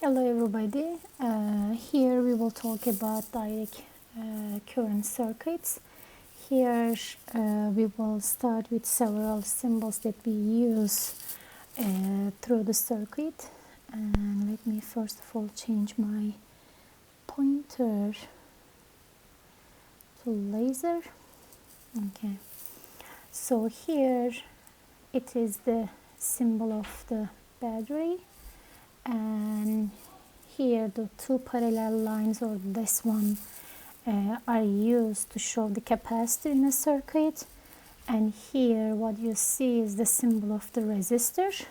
Hello everybody, here we will talk about direct current circuits. Here we will start with several symbols that we use through the circuit. And let me first of all change my pointer to laser. Okay, so here it is the symbol of the battery, and here the two parallel lines, or this one, are used to show the capacitor in a circuit. And here what you see is the symbol of the resistor,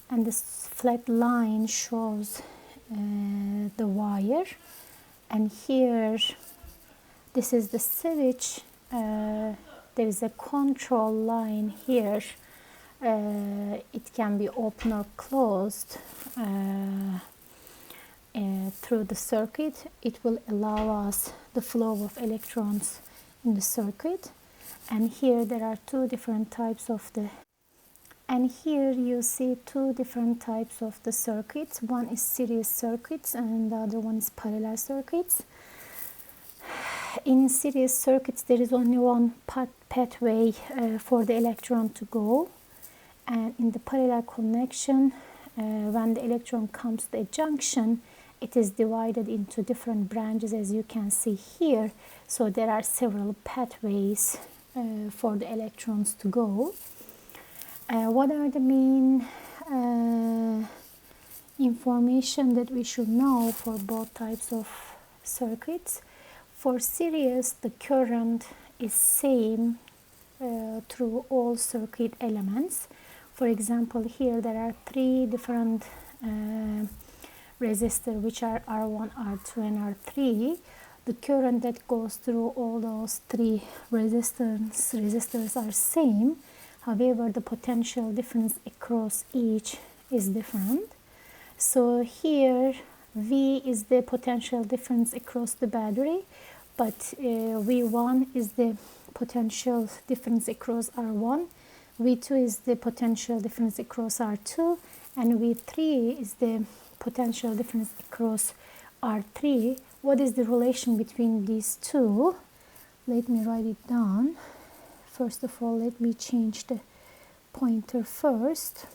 and this flat line shows the wire. And here this is the switch. There is a control line here. It can be open or closed through the circuit. It will allow us the flow of electrons in the circuit. And here there are two different types of the, and here you see two different types of the circuits. One is series circuits and the other one is parallel circuits. In series circuits there is only one pathway for the electron to go. And in the parallel connection, when the electron comes to a junction, it is divided into different branches, as you can see here. So there are several pathways for the electrons to go. What are the main information that we should know for both types of circuits? For series, the current is same through all circuit elements. For example, here there are three different resistors, which are R1, R2 and R3. The current that goes through all those three resistors are same. However, the potential difference across each is different. So here V is the potential difference across the battery, but V1 is the potential difference across R1. V2 is the potential difference across R2, and V3 is the potential difference across R3. What is the relation between these two? Let me write it down. First of all, let me change the pointer first.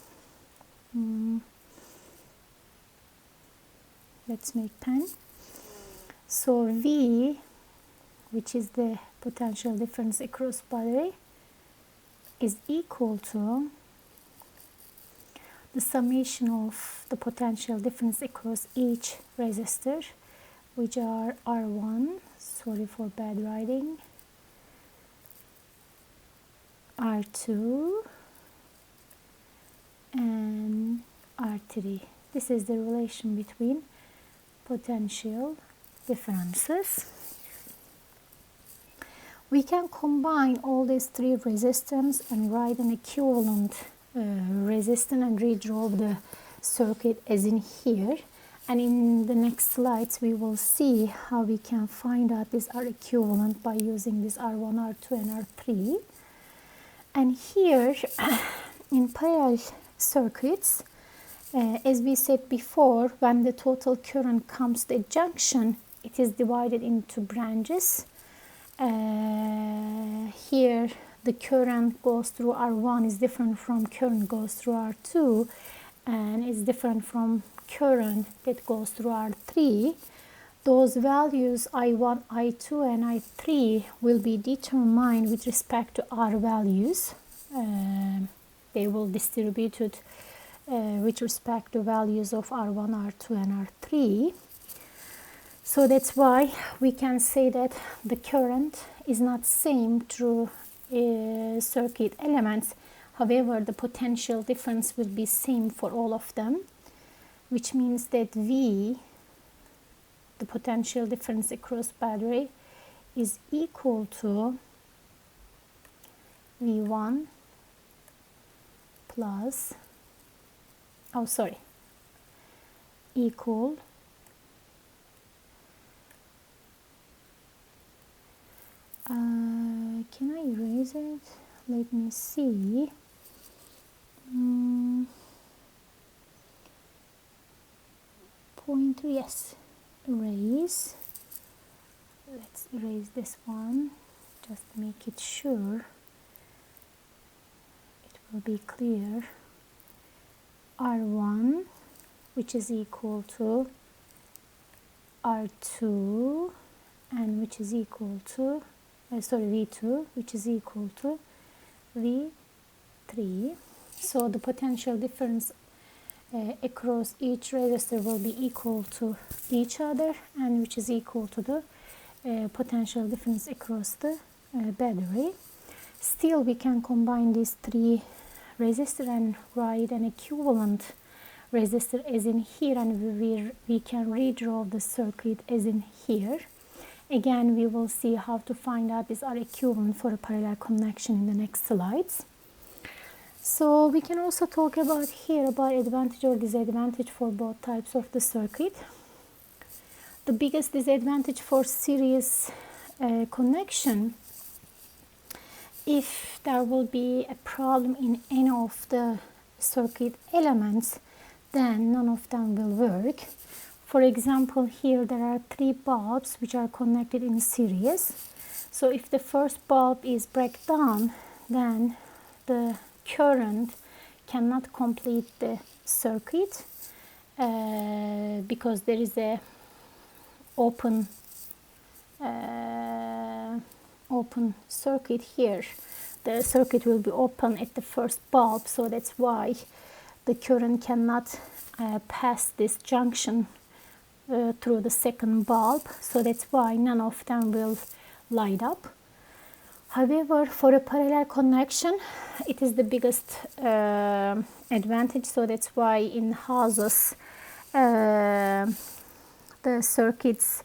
Let's make pen. So V, which is the potential difference across battery, is equal to the summation of the potential difference across each resistor, which are R1, sorry for bad writing, R2 and R3. This is the relation between potential differences. We can combine all these three resistors and write an equivalent resistance and redraw the circuit as in here. And in the next slides we will see how we can find out these are equivalent by using this R1, R2 and R3. And here in parallel circuits, as we said before, when the total current comes to a junction, it is divided into branches. Here the current goes through R1 is different from current goes through R2, and is different from current that goes through R3. Those values I1, I2 and I3 will be determined with respect to R values. They will distribute it with respect to values of R1, R2 and R3. So that's why we can say that the current is not same through circuit elements. However, the potential difference will be same for all of them, which means that V, the potential difference across battery, is equal to V1 plus, equal can I erase it? Let me see. pointer? Yes, erase. Let's erase this one, just make it sure it will be clear. R1, which is equal to R2, and which is equal to V2, which is equal to V3. So the potential difference across each resistor will be equal to each other, and which is equal to the potential difference across the battery. Still, we can combine these three resistors and write an equivalent resistor as in here, and we can redraw the circuit as in here. Again, we will see how to find out these are equivalent for a parallel connection in the next slides. So we can also talk about here about advantage or disadvantage for both types of the circuit. The biggest disadvantage for series connection, if there will be a problem in any of the circuit elements, then none of them will work. For example, here there are three bulbs which are connected in series. So if the first bulb is break down, then the current cannot complete the circuit because there is a open circuit here. The circuit will be open at the first bulb, so that's why the current cannot pass this junction through the second bulb, so that's why none of them will light up. However, for a parallel connection, it is the biggest advantage, so that's why in houses the circuits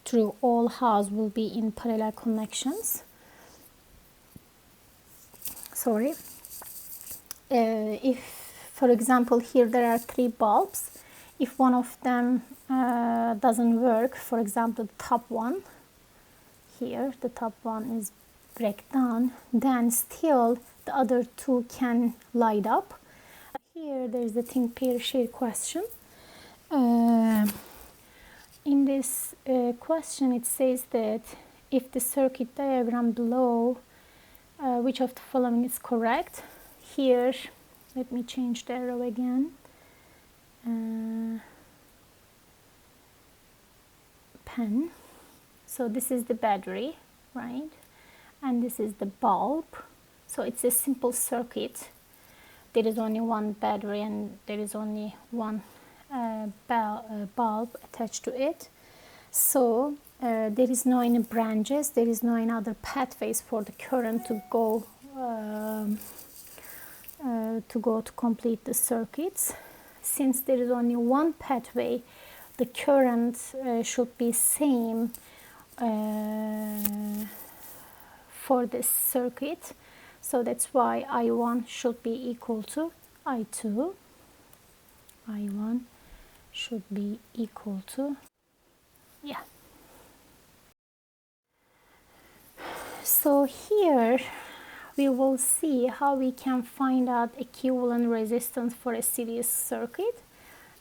through all house will be in parallel connections. Sorry. If, for example, here there are three bulbs, if one of them doesn't work, for example, the top one, here the top one is break down, then still the other two can light up. Here there is the think pair share question. In this question it says that if the circuit diagram below, which of the following is correct? Here, let me change the arrow again. Pen. So this is the battery, right? And this is the bulb. So it's a simple circuit. There is only one battery and there is only one bulb attached to it. So there is no any branches, there is no any other pathways for the current to go to complete the circuits. Since there is only one pathway, the current should be same for this circuit. So that's why I1 should be equal to I2. I1 should be equal to, yeah. So here we will see how we can find out equivalent resistance for a series circuit.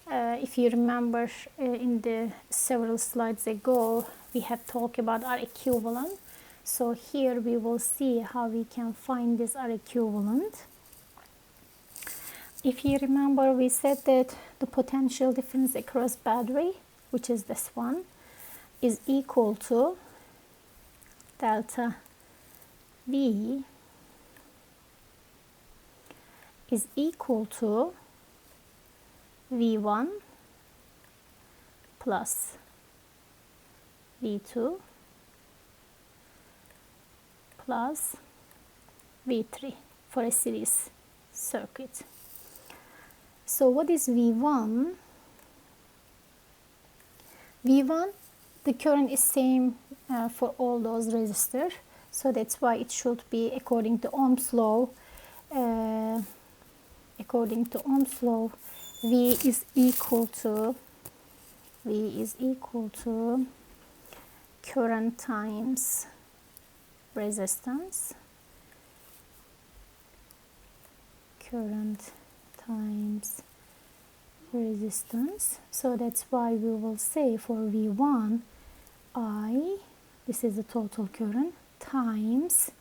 If you remember in the several slides ago, we have talked about R equivalent. So here we will see how we can find this R equivalent. If you remember, we said that the potential difference across battery, which is this one, is equal to delta V is equal to V1 plus V2 plus V3 for a series circuit. So what is V1? V1, the current is same for all those resistors, so that's why it should be according to Ohm's law. V is equal to current times resistance. Current times resistance. So that's why we will say for V1 I, this is the total current, times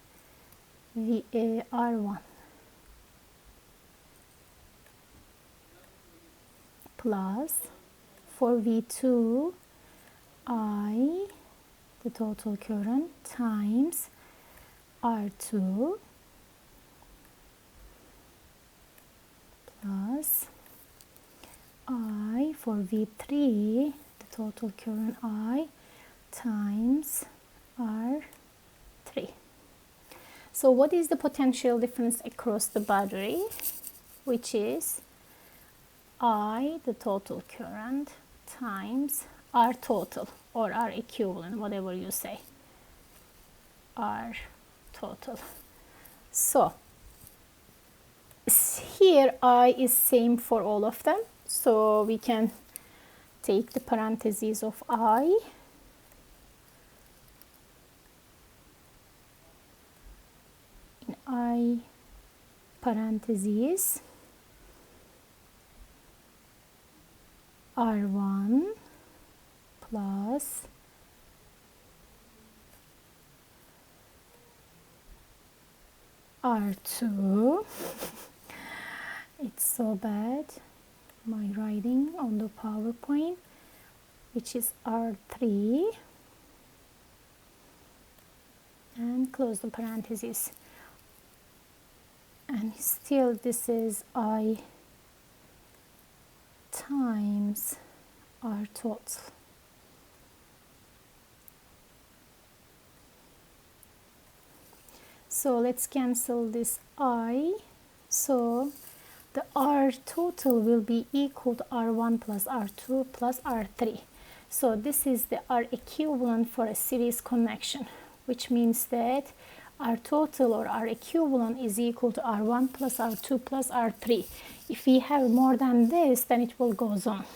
R1 plus for V2 I, the total current, times R2 plus I for V3, the total current I, times R3. So what is the potential difference across the battery? Which is I, the total current, times R total or R equivalent, whatever you say, R total. So here I is same for all of them, so we can take the parentheses of I in I parentheses R1 plus R2. It's so bad, my writing on the PowerPoint, which is R3, and close the parentheses. And still this is I times R total. So let's cancel this I. So the R total will be equal to R1 plus R2 plus R3. So this is the R equivalent for a series connection, which means that R total or R equivalent is equal to R1 plus R2 plus R3. If we have more than this, then it will go on.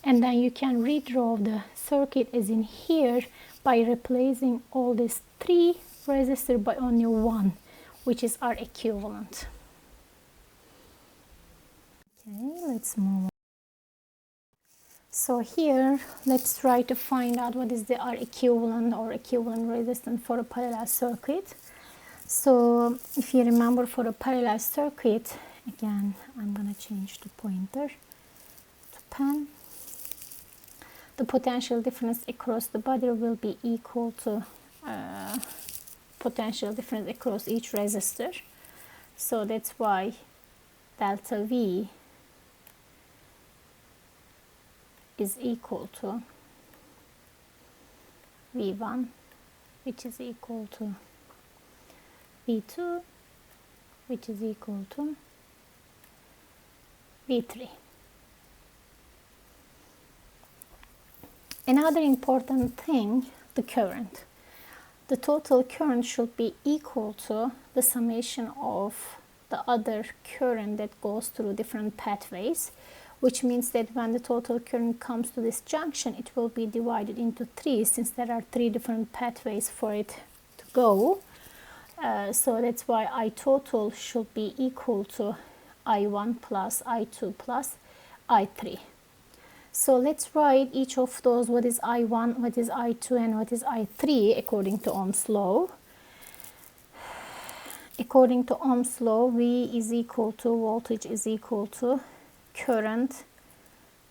And then you can redraw the circuit as in here by replacing all these three resistors by only one, which is R equivalent. Okay, let's move on. So here, let's try to find out what is the R equivalent or equivalent resistance for a parallel circuit. So if you remember, for a parallel circuit, again, I'm going to change the pointer to pen. The potential difference across the body will be equal to potential difference across each resistor. So that's why delta V is equal to V1, which is equal to V2, which is equal to V3. Another important thing, the current. The total current should be equal to the summation of the other current that goes through different pathways, which means that when the total current comes to this junction, it will be divided into three, since there are three different pathways for it to go. So that's why I total should be equal to I1 plus I2 plus I3. So let's write each of those, what is I1, what is I2, and what is I3 according to Ohm's law. According to Ohm's law, V is equal to, voltage is equal to current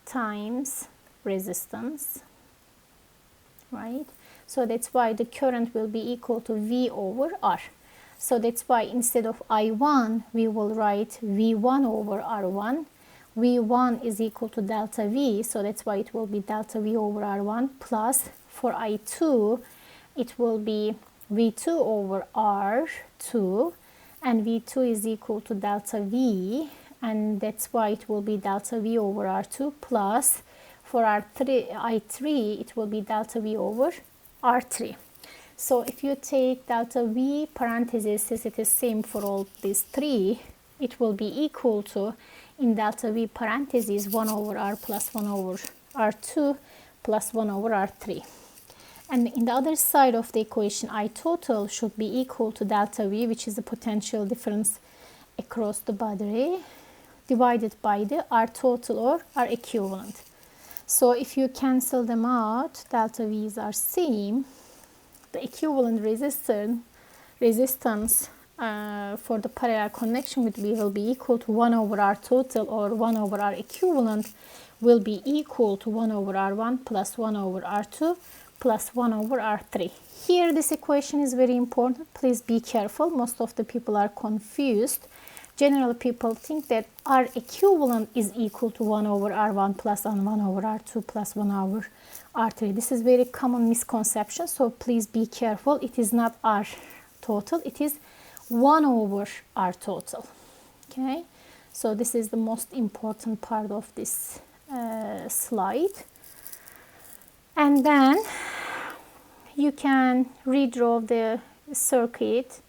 times resistance, right? So that's why the current will be equal to V over R. So that's why instead of I1, we will write V1 over R1. V1 is equal to delta V, so that's why it will be delta V over R1, plus for I2, it will be V2 over R2, and V2 is equal to delta V, and that's why it will be delta V over R2, plus for I3, it will be delta V over R3. So if you take delta V parentheses, since it is same for all these three, it will be equal to, in delta V parentheses, 1 over R plus 1 over R2 plus 1 over R3. And in the other side of the equation, I total should be equal to delta V, which is the potential difference across the battery, divided by the R total or R equivalent. So if you cancel them out, delta V's are same. The equivalent resistance for the parallel connection will be equal to 1 over R total or 1 over R equivalent will be equal to 1 over R1 plus 1 over R2 plus 1 over R3. Here this equation is very important. Please be careful. Most of the people are confused. Generally, people think that R equivalent is equal to 1 over R1 plus 1 over R2 plus 1 over R3. This is very common misconception, so please be careful. It is not R total, it is 1 over R total. Okay, so this is the most important part of this slide. And then you can redraw the circuit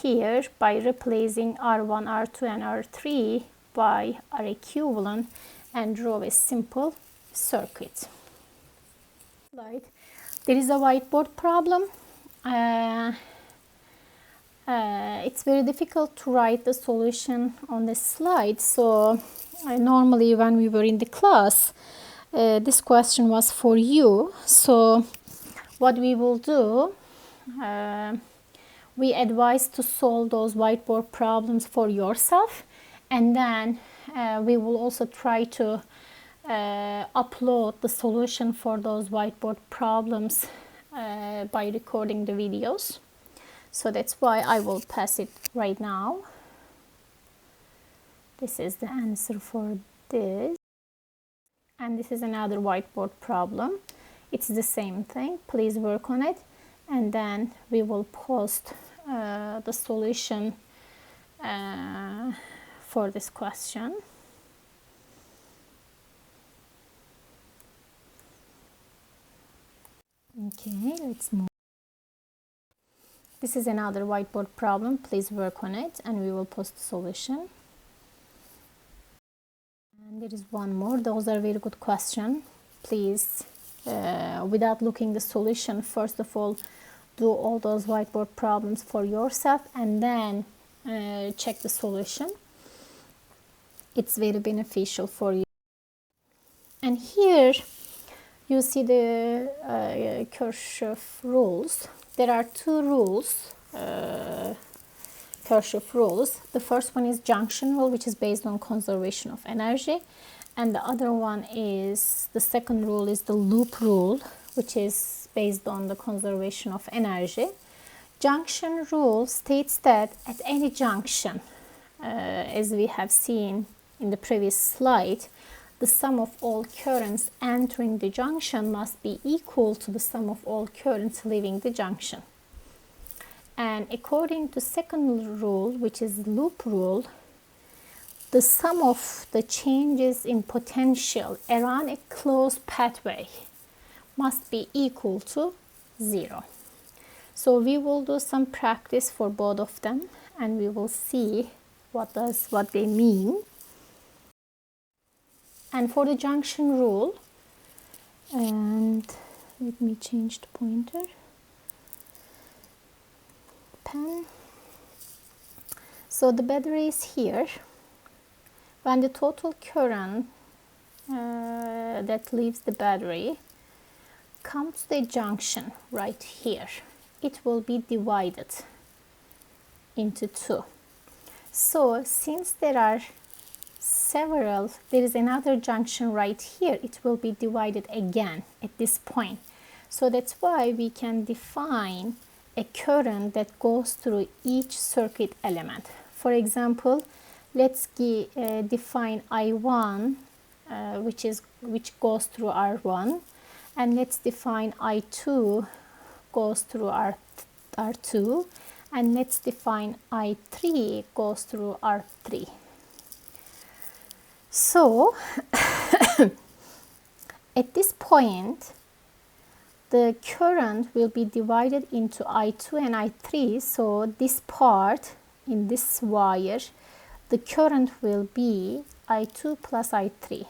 here by replacing R1, R2 and R3 by R equivalent and draw a simple circuit. There is a whiteboard problem. It's very difficult to write the solution on the slide, so normally when we were in the class, this question was for you. So what we will do, we advise to solve those whiteboard problems for yourself, and then we will also try to upload the solution for those whiteboard problems by recording the videos. So that's why I will pass it right now. This is the answer for this. And this is another whiteboard problem. It's the same thing. Please work on it. And then we will post the solution for this question. Okay, let's move. This is another whiteboard problem. Please work on it and we will post the solution. And there is one more. Those are very good questions. Please, without looking the solution, first of all, do all those whiteboard problems for yourself and then check the solution. It's very beneficial for you. And here you see the Kirchhoff rules. There are two rules, Kirchhoff rules. The first one is Junction Rule, which is based on conservation of energy. And the other one is, the second rule is the Loop Rule, which is based on the conservation of energy. Junction Rule states that at any junction, as we have seen in the previous slide, the sum of all currents entering the junction must be equal to the sum of all currents leaving the junction. And according to second rule, which is loop rule, the sum of the changes in potential around a closed pathway must be equal to 0. So we will do some practice for both of them and we will see what they mean. And for the junction rule, and let me change the pointer, pen. So the battery is here. When the total current that leaves the battery comes to the junction right here, it will be divided into two. So since there is another junction right here, it will be divided again at this point. So that's why we can define a current that goes through each circuit element. For example, let's define I1, which goes through R1, and let's define I2 goes through R2, and let's define I3 goes through R3. So at this point, the current will be divided into I2 and I3. So this part in this wire, the current will be I2 plus I3.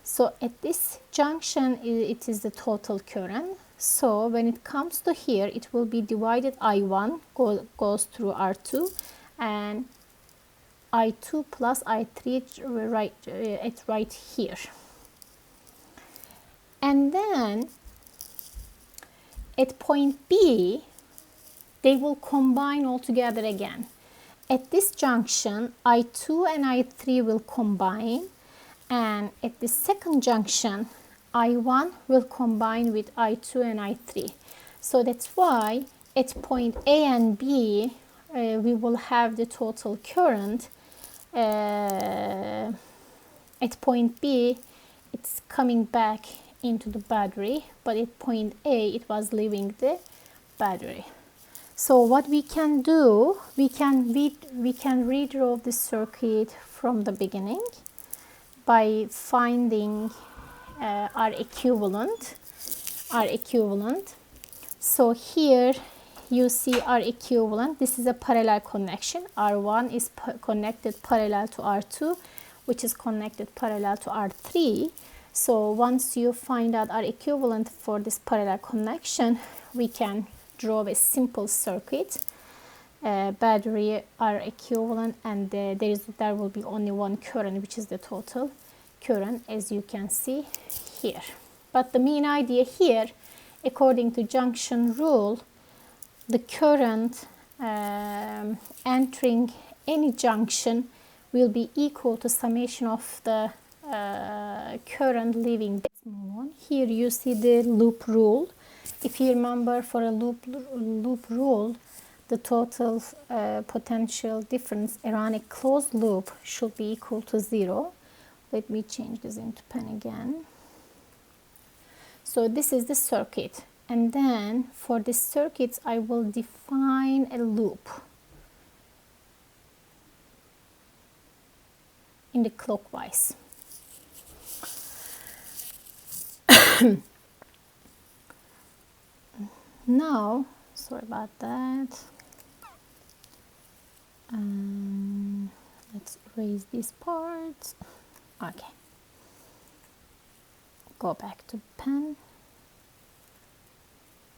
So at this junction, it is the total current. So when it comes to here, it will be divided. I1 goes through R2 and I2 plus I3 right here. And then at point B, they will combine all together again. At this junction, I2 and I3 will combine, and at the second junction, I1 will combine with I2 and I3. So that's why at point A and B, we will have the total current. At point B, it's coming back into the battery, but at point A, it was leaving the battery. So what we can do, we can redraw the circuit from the beginning by finding our equivalent. So here you see our equivalent. This is a parallel connection. R1 is connected parallel to R2, which is connected parallel to R3. So once you find out our equivalent for this parallel connection, we can draw a simple circuit. Battery are equivalent, and there will be only one current, which is the total current, as you can see here. But the main idea here, according to junction rule, the current entering any junction will be equal to summation of the current leaving. Here you see the loop rule. If you remember, for a loop rule, the total potential difference around a closed loop should be equal to 0. Let me change this into pen again. So this is the circuit, and then for the circuits I will define a loop in the clockwise. Now, sorry about that. Let's erase this part. Okay. Go back to pen.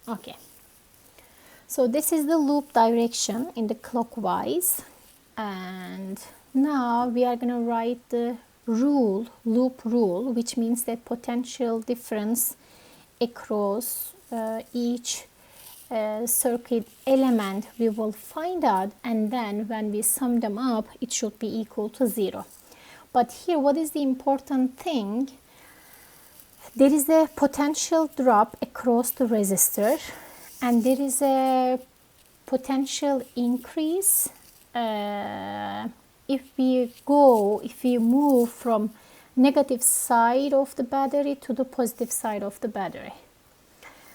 Okay. So this is the loop direction in the clockwise, and now we are going to write the rule, loop rule, which means that potential difference across each circuit element we will find out, and then when we sum them up, it should be equal to 0. But here, what is the important thing? There is a potential drop across the resistor, and there is a potential increase if we move from negative side of the battery to the positive side of the battery.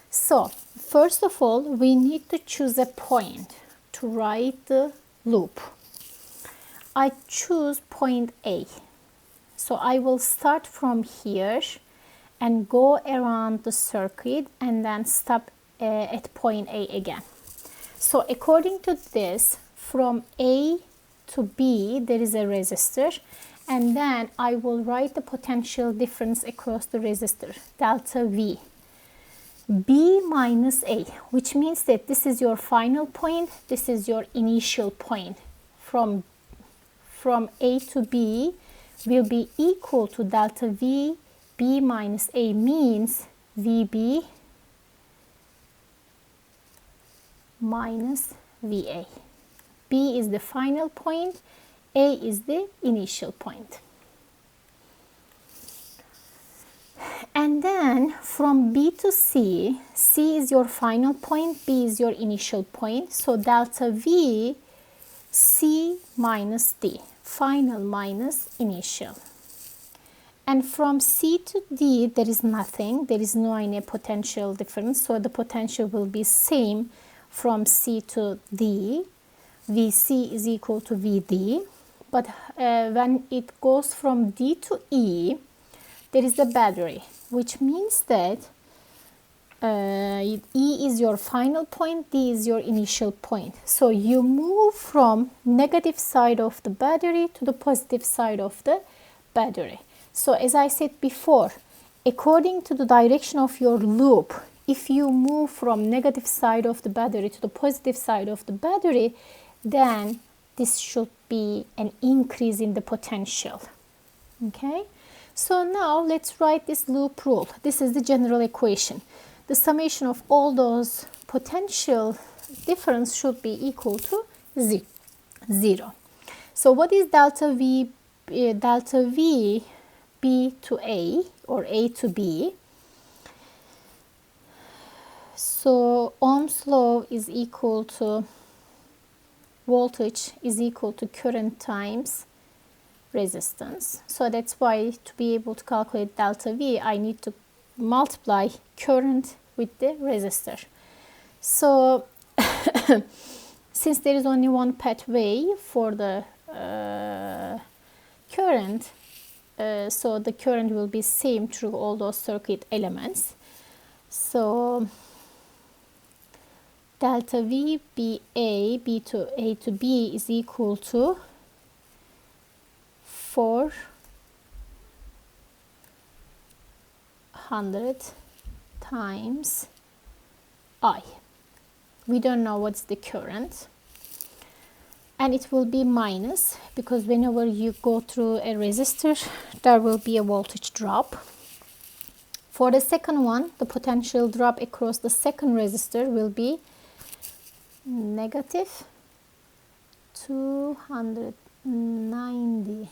So first of all, we need to choose a point to write the loop. I choose point A. So I will start from here and go around the circuit and then stop at point A again. So according to this, from A to B there is a resistor, and then I will write the potential difference across the resistor, delta V. B minus A, which means that this is your final point, this is your initial point. From A to B will be equal to delta V. B minus A means VB minus VA. B is the final point, A is the initial point. And then from B to C, C is your final point, B is your initial point. So delta V, C minus D, final minus initial. And from C to D, there is nothing, there is no any potential difference. So the potential will be same from C to D. VC is equal to VD. But when it goes from D to E, there is the battery, which means that E is your final point, D is your initial point. So you move from negative side of the battery to the positive side of the battery. So as I said before, according to the direction of your loop, if you move from negative side of the battery to the positive side of the battery, then this should be an increase in the potential. Okay, so now let's write this loop rule. This is the general equation. The summation of all those potential difference should be equal to 0. So what is delta V? Delta V B to A or A to B. So Ohm's law is equal to voltage is equal to current times resistance. So that's why to be able to calculate delta V, I need to multiply current with the resistor. So since there is only one pathway for the current, so the current will be same through all those circuit elements. So delta V B A to B is equal to 400 times I. We don't know what's the current, and it will be minus because whenever you go through a resistor there will be a voltage drop. For the second one, the potential drop across the second resistor will be negative 290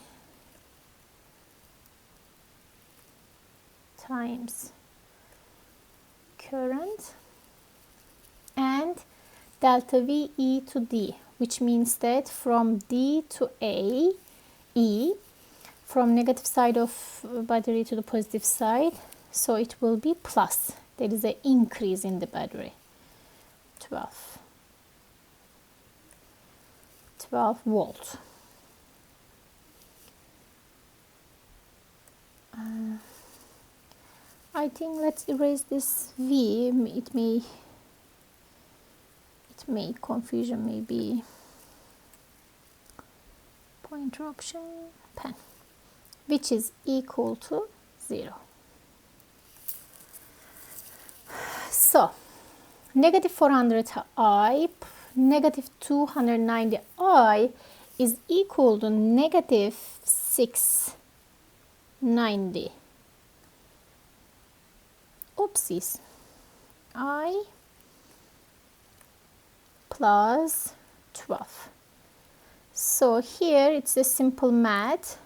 times current, and delta V E to D, which means that from D to A, E, from negative side of battery to the positive side, so it will be plus. There is an increase in the battery. 12 volt. I think let's erase this V. It may confusion, maybe pointer option pen, which is equal to 0. So negative 400 I, negative 290 I is equal to negative 690. Oopsies. I plus 12. So here it's a simple math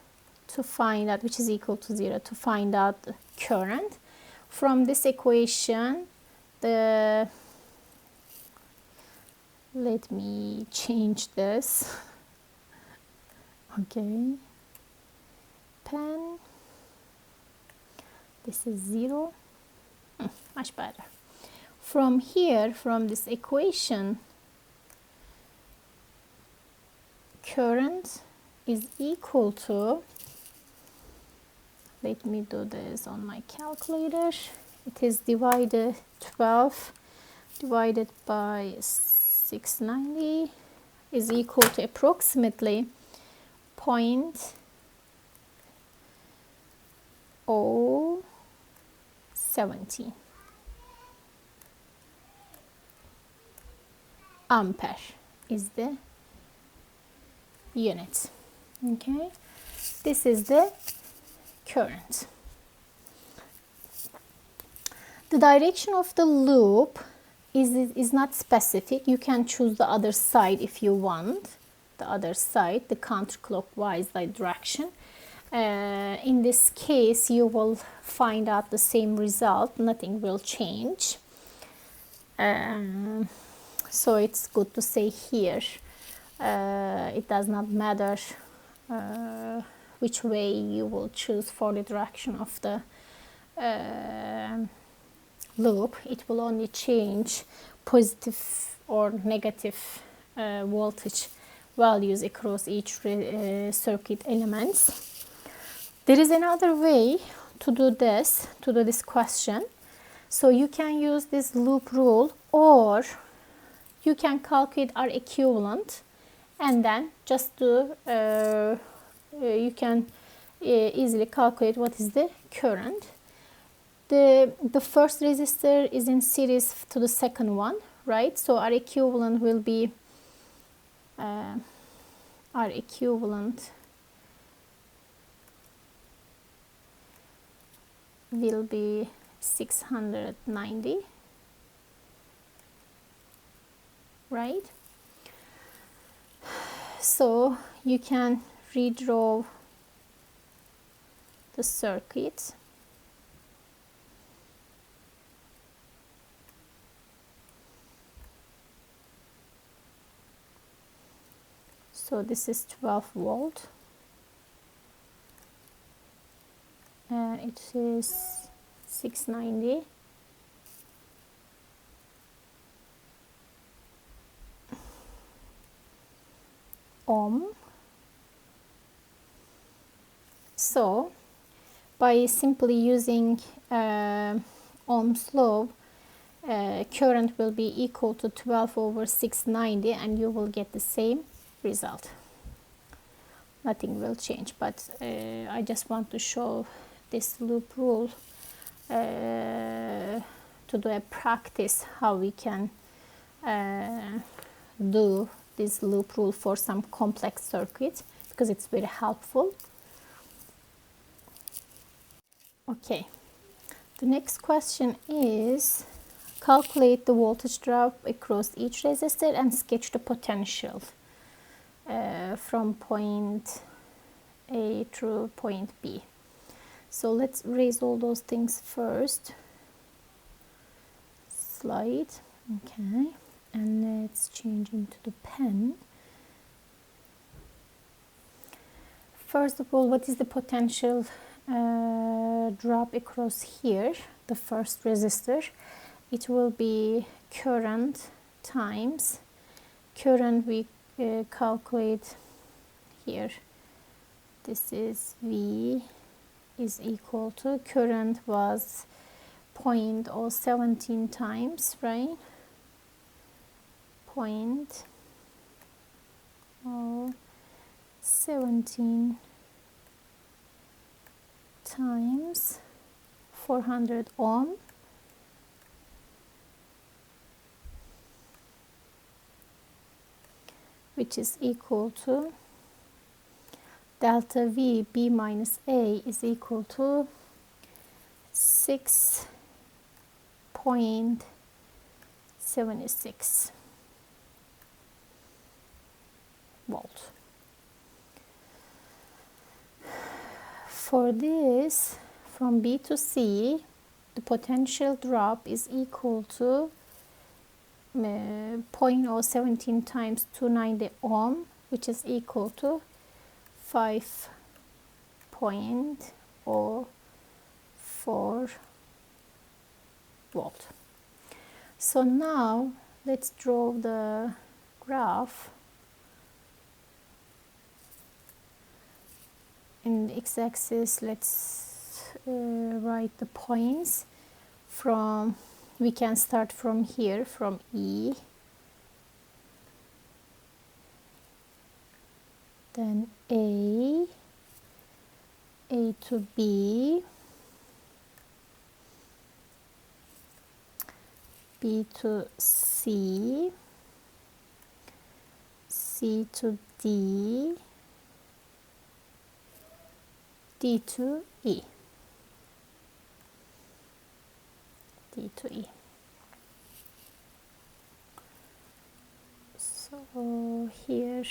to find out, which is equal to 0, to find out the current. From this equation, let me change this. Okay, pen, this is 0. Much better. From here, from this equation, current is equal to, let me do this on my calculator. It is divided 12 divided by 690 is equal to approximately 0.017 ampere is the unit. Okay, this is the current. The direction of the loop is not specific. You can choose the other side if you want. The other side, the counterclockwise direction. In this case, you will find out the same result. Nothing will change. So it's good to say here. It does not matter which way you will choose for the direction of the loop. It will only change positive or negative voltage values across each circuit elements. There is another way to do this question. So you can use this loop rule, or you can calculate R equivalent and then just do you can easily calculate what is the current. The first resistor is in series to the second one, right? So R equivalent will be are equivalent will be 690, right? So you can redraw the circuit. So this is 12 volt and it is 690. Ohm. So by simply using Ohm's law, current will be equal to 12 over 690 and you will get the same result. Nothing will change, but I just want to show this loop rule to do a practice how we can do this loop rule for some complex circuits, because it's very helpful. Okay, the next question is calculate the voltage drop across each resistor and sketch the potential from point A through point B. So let's erase all those things first. Slide, okay, and let's change into the pen. First of all, what is the potential drop across here, the first resistor? It will be current times current. We calculate here, this is V is equal to, current was 0.017 times, right? 0.017 times 400 ohm, which is equal to delta V B minus A is equal to 6.76 volt. For this, from B to C, the potential drop is equal to 0.017 times 290 ohm, which is equal to 5.04 volt. So now let's draw the graph. In the x-axis, let's write the points. From, we can start from here, from E, then A to B, B to C, C to D, D to E, D to E. So here,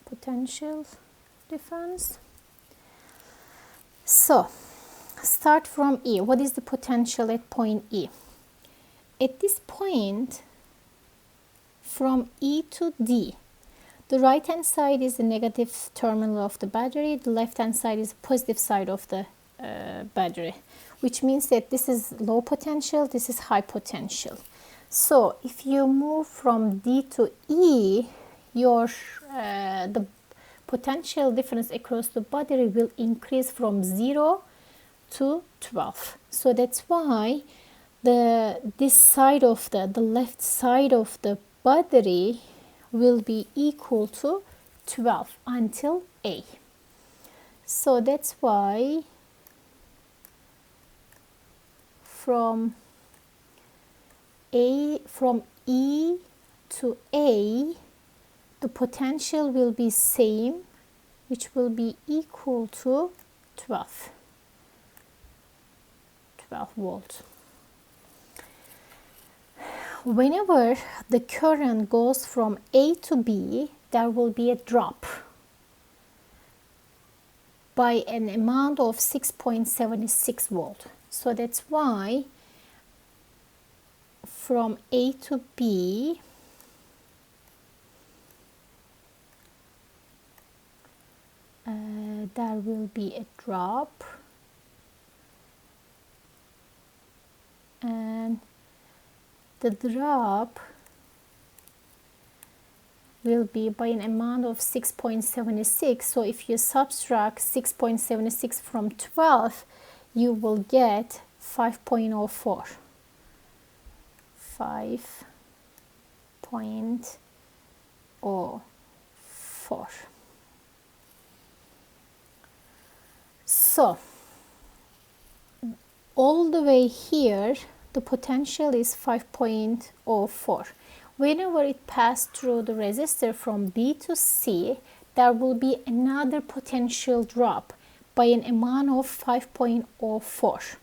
potential difference. So start from E. What is the potential at point E? At this point, from E to D, the right hand side is the negative terminal of the battery, the left hand side is the positive side of the battery, which means that this is low potential, this is high potential. So if you move from D to E, your the potential difference across the battery will increase from 0 to 12. So that's why this side of the left side of the battery will be equal to 12 until A. So that's why from E to A, the potential will be same, which will be equal to 12 volt. Whenever the current goes from A to B, there will be a drop by an amount of 6.76 volt. So that's why from A to B, there will be a drop, and the drop will be by an amount of 6.76. So if you subtract 6.76 from 12, you will get 5.04. 5.04. So all the way here, the potential is 5.04. Whenever it passes through the resistor from B to C, there will be another potential drop by an amount of 5.04.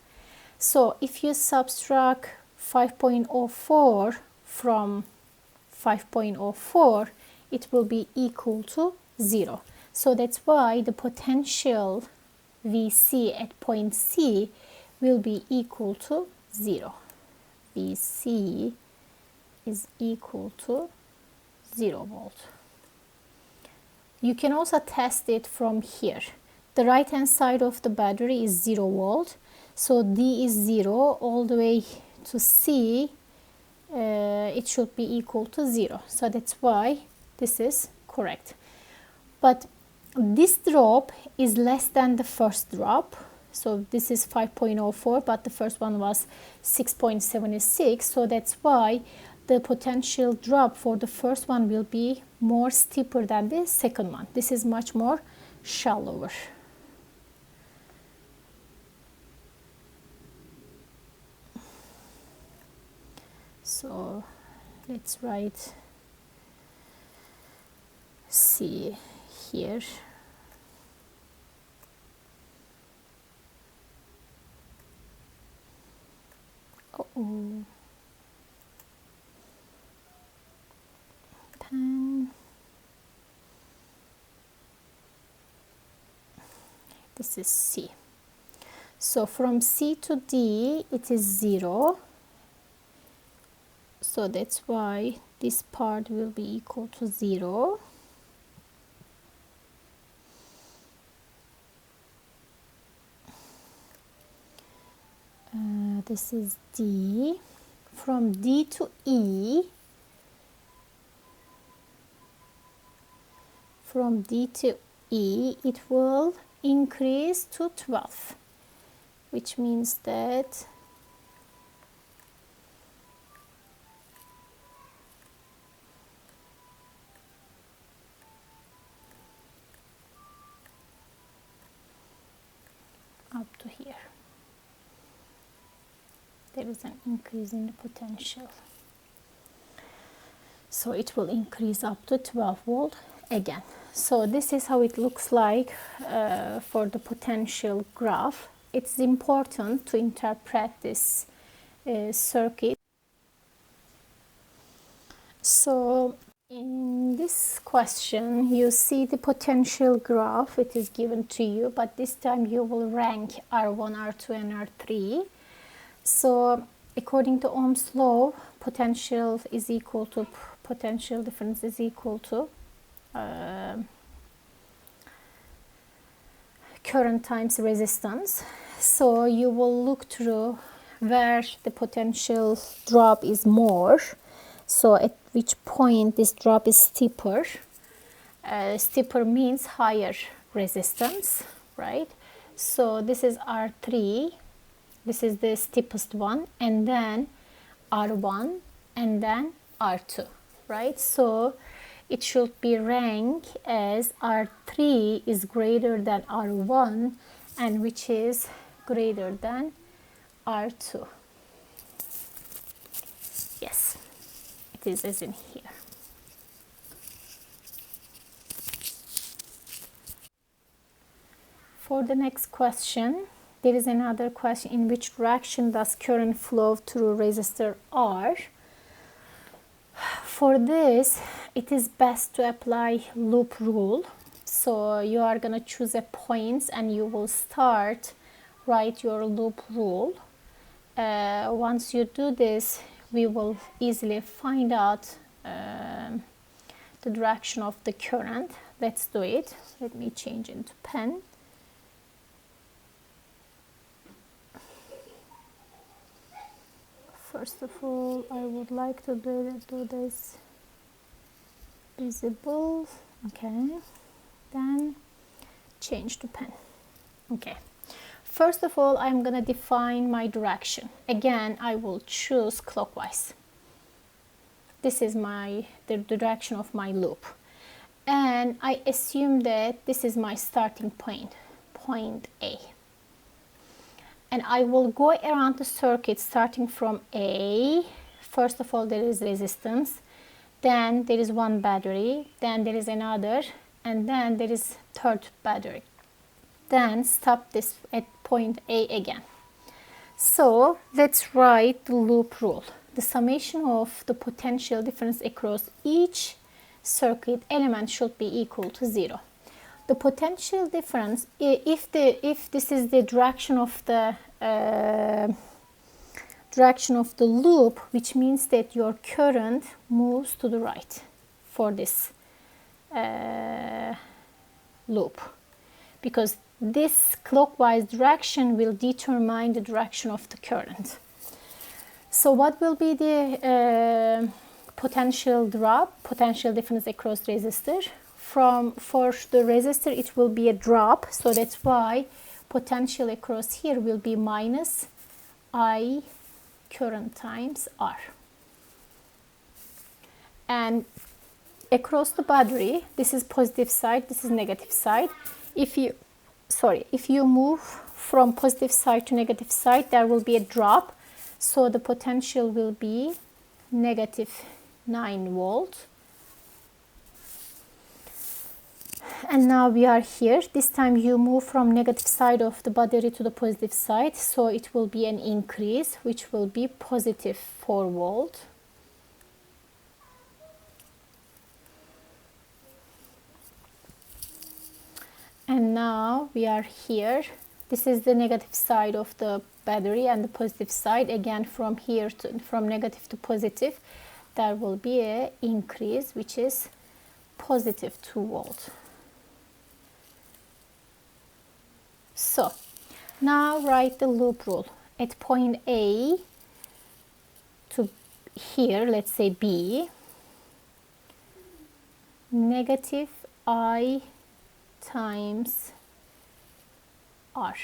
So if you subtract 5.04 from 5.04, it will be equal to 0. So that's why the potential VC at point C will be equal to 0. VC is equal to 0 volt. You can also test it from here. The right hand side of the battery is 0 volt. So D is 0 all the way to C. It should be equal to 0. So that's why this is correct. But this drop is less than the first drop. So this is 5.04, but the first one was 6.76. So that's why the potential drop for the first one will be more steeper than the second one. This is much more shallower. So let's write C here. Uh-oh. 10. This is C. So from C to D, it is 0. So that's why this part will be equal to 0. This is D. From D to E, from D to E, it will increase to 12, which means that up to here. There is an increase in the potential. So it will increase up to 12 volt again. So this is how it looks like for the potential graph. It's important to interpret this circuit. So in this question, you see the potential graph. It is given to you, but this time you will rank R1, R2, and R3. So according to Ohm's law, potential is equal to potential difference is equal to current times resistance. So you will look through where the potential drop is more. So at which point this drop is steeper. Steeper means higher resistance, right? So this is R3. This is the steepest one, and then R1, and then R2, right? So it should be ranked as R3 is greater than R1, and which is greater than R2. Yes, it is as in here. For the next question, there is another question: in which direction does current flow through resistor R? For this, it is best to apply loop rule. So you are going to choose a point and you will write your loop rule. Once you do this, we will easily find out the direction of the current. Let's do it. Let me change into pen. First of all, I would like to do this visible. Okay, then change to pen. Okay, first of all, I'm gonna define my direction. Again, I will choose clockwise. This is the direction of my loop, and I assume that this is my starting point, point A. And I will go around the circuit starting from A. First of all, there is resistance, then there is one battery, then there is another, and then there is third battery. Then stop this at point A again. So let's write the loop rule. The summation of the potential difference across each circuit element should be equal to 0. The potential difference, if this is the direction of the loop, which means that your current moves to the right for this loop, because this clockwise direction will determine the direction of the current. So what will be the potential drop, potential difference across resistor? For the resistor, it will be a drop, so that's why potential across here will be minus I current times R. And across the battery, this is positive side, this is negative side. If you move from positive side to negative side, there will be a drop, so the potential will be negative 9 volts. And now we are here. This time you move from negative side of the battery to the positive side, so it will be an increase, which will be positive 4 volt. And now we are here. This is the negative side of the battery and the positive side. Again, from here from negative to positive, there will be an increase, which is positive 2 volt. So now write the loop rule. At point A to here, let's say B, negative I times R.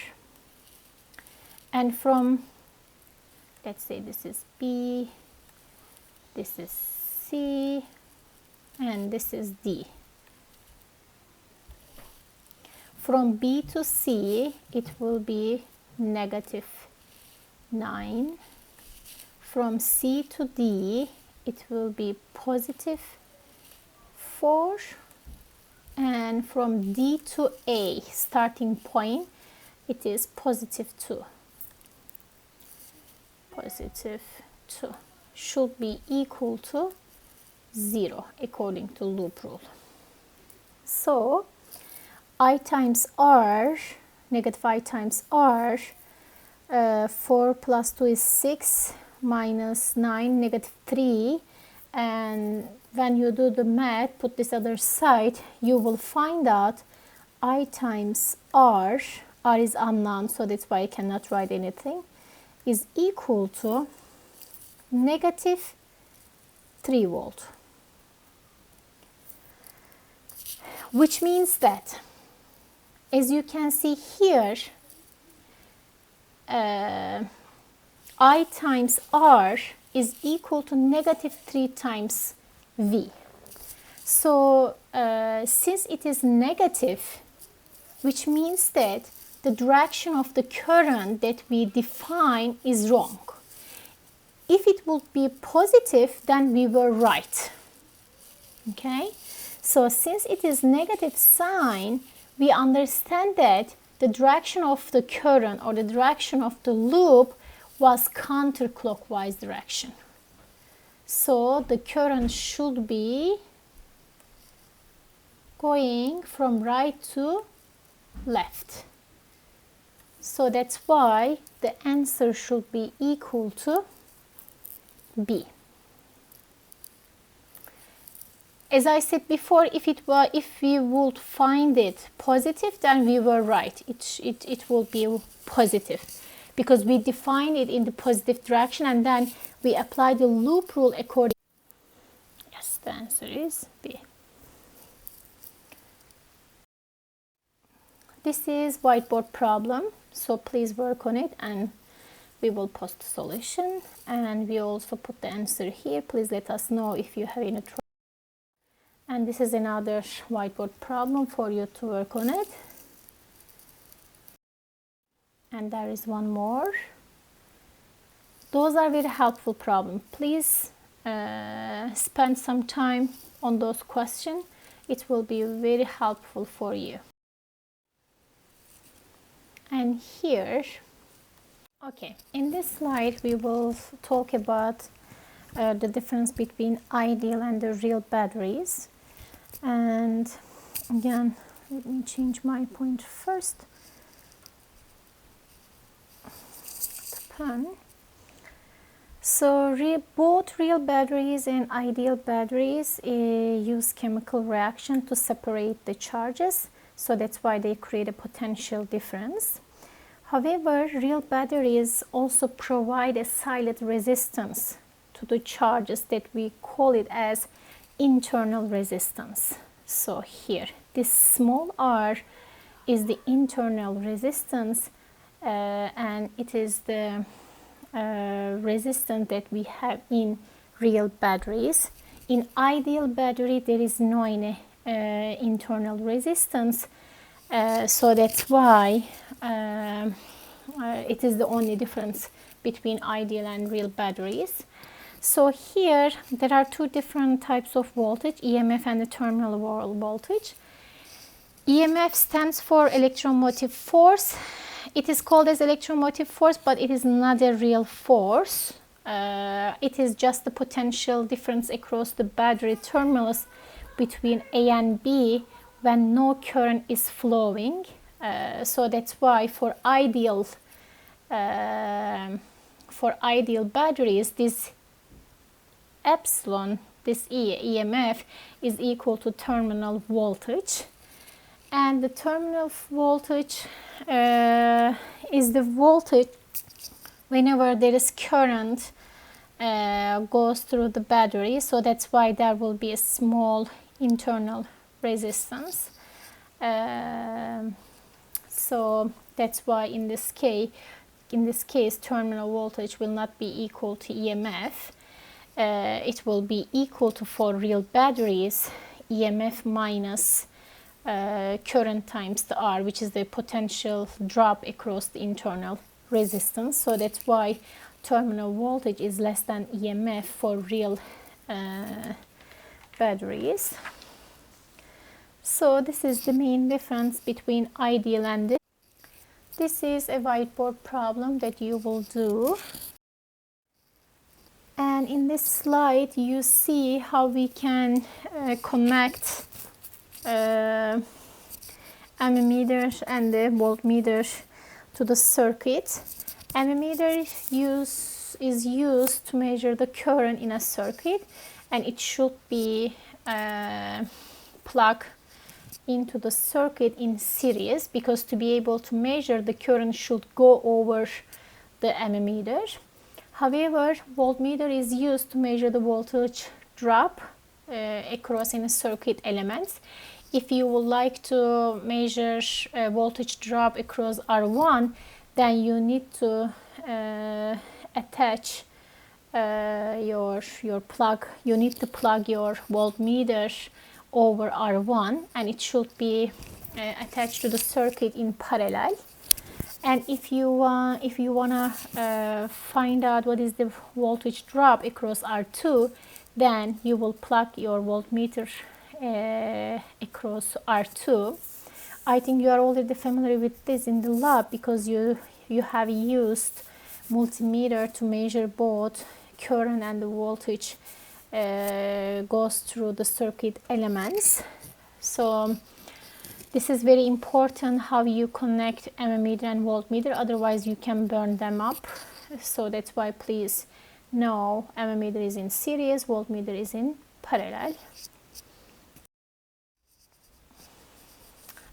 And from, let's say this is B, this is C, and this is D. From B to C, it will be negative 9. From C to D, it will be positive 4. And from D to A, starting point, it is positive 2. Positive 2 should be equal to 0 according to loop rule. So I times R, negative I times R, 4 plus 2 is 6, minus 9, negative 3, and when you do the math, put this other side, you will find out I times R is unknown, so that's why I cannot write anything, is equal to negative 3 volt. Which means that, as you can see here, I times R is equal to negative 3 times V. So since it is negative, which means that the direction of the current that we define is wrong. If it would be positive, then we were right. Okay? So since it is negative sign, we understand that the direction of the current or the direction of the loop was counterclockwise direction. So the current should be going from right to left. So that's why the answer should be equal to B. As I said before, if we would find it positive, then we were right. It will be positive because we define it in the positive direction and then we apply the loop rule according. Yes, the answer is B. This is whiteboard problem, so please work on it and we will post the solution, and we also put the answer here. Please let us know if you have any trouble. And this is another whiteboard problem for you to work on it. And there is one more. Those are very helpful problems. Please spend some time on those questions. It will be very helpful for you. And here, okay, in this slide we will talk about the difference between ideal and the real batteries. And again, let me change my point first. The pen. So both real batteries and ideal batteries use chemical reaction to separate the charges. So that's why they create a potential difference. However, real batteries also provide a silent resistance to the charges that we call it as internal resistance. So here, this small r is the internal resistance and it is the resistance that we have in real batteries. In ideal battery, there is no internal resistance, so that's why it is the only difference between ideal and real batteries. So here there are two different types of voltage, EMF and the terminal voltage. EMF stands for electromotive force. It is called as electromotive force, but it is not a real force. It is just the potential difference across the battery terminals between A and B when no current is flowing. So that's why for ideal batteries, this epsilon, this EMF is equal to terminal voltage, and the terminal voltage is the voltage whenever there is current goes through the battery. So that's why there will be a small internal resistance. So that's why in this case terminal voltage will not be equal to EMF. It will be equal to, for real batteries, EMF minus current times the R, which is the potential drop across the internal resistance. So that's why terminal voltage is less than EMF for real batteries. So this is the main difference between ideal and this. This is a whiteboard problem that you will do. And in this slide you see how we can connect ammeter and the voltmeter to the circuit. Ammeter is used to measure the current in a circuit, and it should be plugged into the circuit in series, because to be able to measure the current should go over the ammeter. However, voltmeter is used to measure the voltage drop across in a circuit elements. If you would like to measure voltage drop across R1, then you need to attach your plug. You need to plug your voltmeter over R1, and it should be attached to the circuit in parallel. And if you wanna find out what is the voltage drop across R2, then you will plug your voltmeter across R2. I think you are already familiar with this in the lab because you have used multimeter to measure both current and the voltage goes through the circuit elements. So this is very important how you connect ammeter and voltmeter, otherwise you can burn them up. So that's why please know ammeter is in series, voltmeter is in parallel.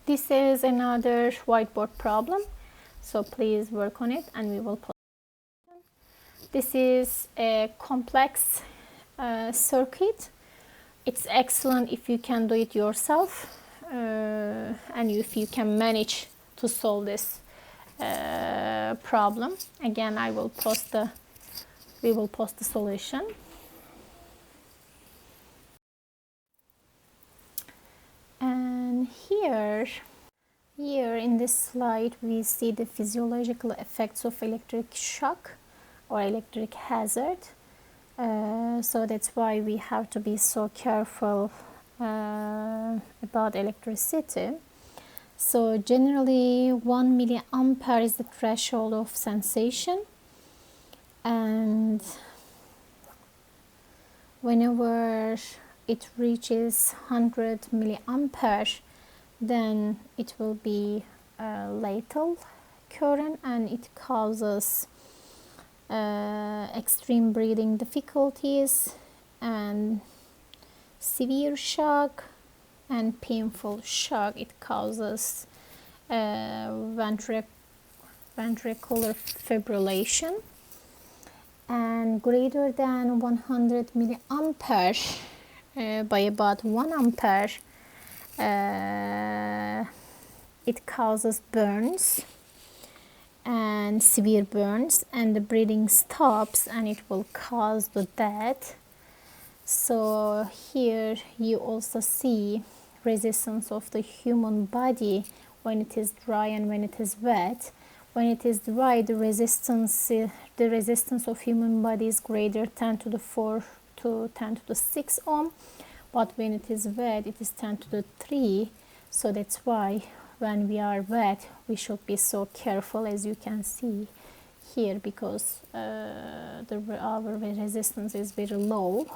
This is another whiteboard problem, so please work on it and we will post it. This is a complex circuit. It's excellent if you can do it yourself and if you can manage to solve this problem. Again, we will post the solution. And here in this slide we see the physiological effects of electric shock or electric hazard. So that's why we have to be so careful about electricity. So generally 1 milliampere is the threshold of sensation, and whenever it reaches 100 milliampere, then it will be lethal current and it causes extreme breathing difficulties and severe shock and painful shock. It causes ventricular fibrillation, and greater than 100 milliampere by about 1 ampere it causes burns and severe burns, and the breathing stops and it will cause the death. So here you also see resistance of the human body when it is dry and when it is wet. When it is dry, the resistance of human body is greater 10 to the 4 to 10 to the 6 ohm, but when it is wet it is 10 to the 3. So that's why when we are wet we should be so careful, as you can see here, because our resistance is very low.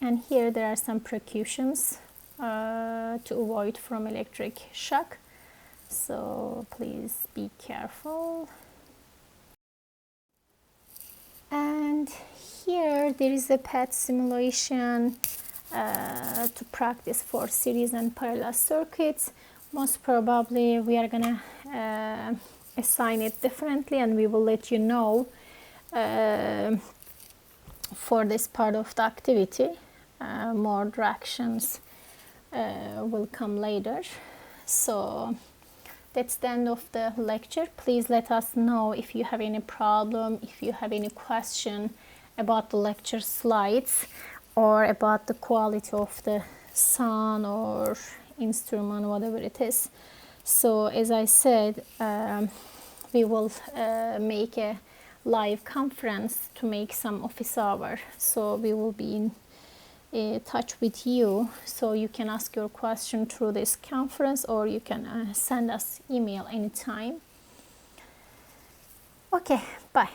And here there are some precautions to avoid from electric shock, so please be careful. And here there is a PHET simulation to practice for series and parallel circuits. Most probably we are gonna assign it differently and we will let you know for this part of the activity. More directions will come later. So that's the end of the lecture. Please let us know if you have any problem, if you have any question about the lecture slides or about the quality of the sound or instrument, whatever it is. So as I said, we will make a live conference to make some office hour. So we will be in touch with you, so you can ask your question through this conference or you can send us email anytime. Okay, bye.